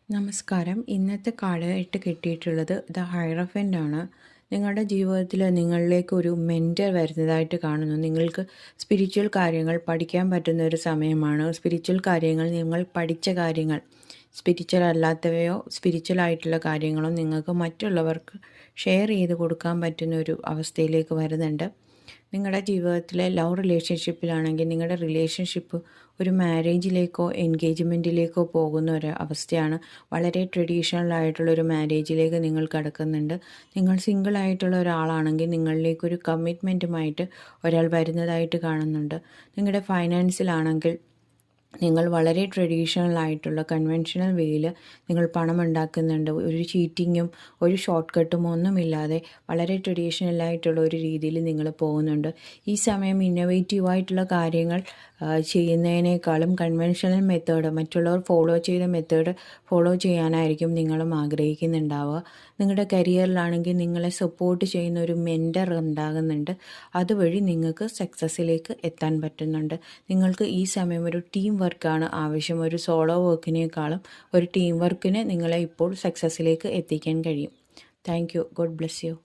നമസ്കാരം. ഇന്നത്തെ കാർഡായിട്ട് കിട്ടിയിട്ടുള്ളത് ഹയറോഫൻ്റ് ആണ്. നിങ്ങളുടെ ജീവിതത്തിൽ നിങ്ങളിലേക്ക് ഒരു മെൻറ്റർ വരുന്നതായിട്ട് കാണുന്നു. നിങ്ങൾക്ക് സ്പിരിച്വൽ കാര്യങ്ങൾ പഠിക്കാൻ പറ്റുന്ന ഒരു സമയമാണ്. സ്പിരിച്വൽ കാര്യങ്ങൾ, നിങ്ങൾ പഠിച്ച കാര്യങ്ങൾ, സ്പിരിച്വൽ അല്ലാത്തവയോ സ്പിരിച്വൽ ആയിട്ടുള്ള കാര്യങ്ങളോ നിങ്ങൾക്ക് മറ്റുള്ളവർക്ക് ഷെയർ ചെയ്ത് കൊടുക്കാൻ പറ്റുന്ന ഒരു അവസ്ഥയിലേക്ക് വരുന്നുണ്ട്. നിങ്ങളുടെ ജീവിതത്തിലെ ലവ് റിലേഷൻഷിപ്പിലാണെങ്കിൽ നിങ്ങളുടെ റിലേഷൻഷിപ്പ് ഒരു മാരേജിലേക്കോ എൻഗേജ്മെൻറ്റിലേക്കോ പോകുന്ന ഒരു അവസ്ഥയാണ്. വളരെ ട്രഡീഷണൽ ആയിട്ടുള്ള ഒരു മാരേജിലേക്ക് നിങ്ങൾ കടക്കുന്നുണ്ട്. നിങ്ങൾ സിംഗിൾ ആയിട്ടുള്ള ഒരാളാണെങ്കിൽ നിങ്ങളിലേക്കൊരു കമ്മിറ്റ്മെൻറ്റുമായിട്ട് ഒരാൾ വരുന്നതായിട്ട് കാണുന്നുണ്ട്. നിങ്ങളുടെ ഫൈനാൻസിലാണെങ്കിൽ നിങ്ങൾ വളരെ ട്രഡീഷണൽ ആയിട്ടുള്ള കൺവെൻഷണൽ വേയിൽ നിങ്ങൾ പണം ഉണ്ടാക്കുന്നുണ്ട്. ഒരു ചീറ്റിങ്ങും ഒരു ഷോർട്ട് കട്ടും ഒന്നുമില്ലാതെ വളരെ ട്രഡീഷണൽ ആയിട്ടുള്ള ഒരു രീതിയിൽ നിങ്ങൾ പോകുന്നുണ്ട്. ഈ സമയം ഇന്നോവേറ്റീവായിട്ടുള്ള കാര്യങ്ങൾ ചെയ്യുന്നതിനേക്കാളും കൺവെൻഷണൽ മെത്തേഡ്, മറ്റുള്ളവർ ഫോളോ ചെയ്ത മെത്തേഡ് ഫോളോ ചെയ്യാനായിരിക്കും നിങ്ങളും ആഗ്രഹിക്കുന്നുണ്ടാവുക. നിങ്ങളുടെ കരിയറിലാണെങ്കിൽ നിങ്ങളെ സപ്പോർട്ട് ചെയ്യുന്ന ഒരു മെൻറ്റർ ഉണ്ടാകുന്നുണ്ട്. അതുവഴി നിങ്ങൾക്ക് സക്സസ്സിലേക്ക് എത്താൻ പറ്റുന്നുണ്ട്. നിങ്ങൾക്ക് ഈ സമയം ഒരു ടീം വർക്കാണ് ആവശ്യം. ഒരു സോളോ വർക്കിനേക്കാളും ഒരു ടീം വർക്കിന് നിങ്ങളെ ഇപ്പോൾ സക്സസ്സിലേക്ക് എത്തിക്കാൻ കഴിയും. Thank you. God bless you.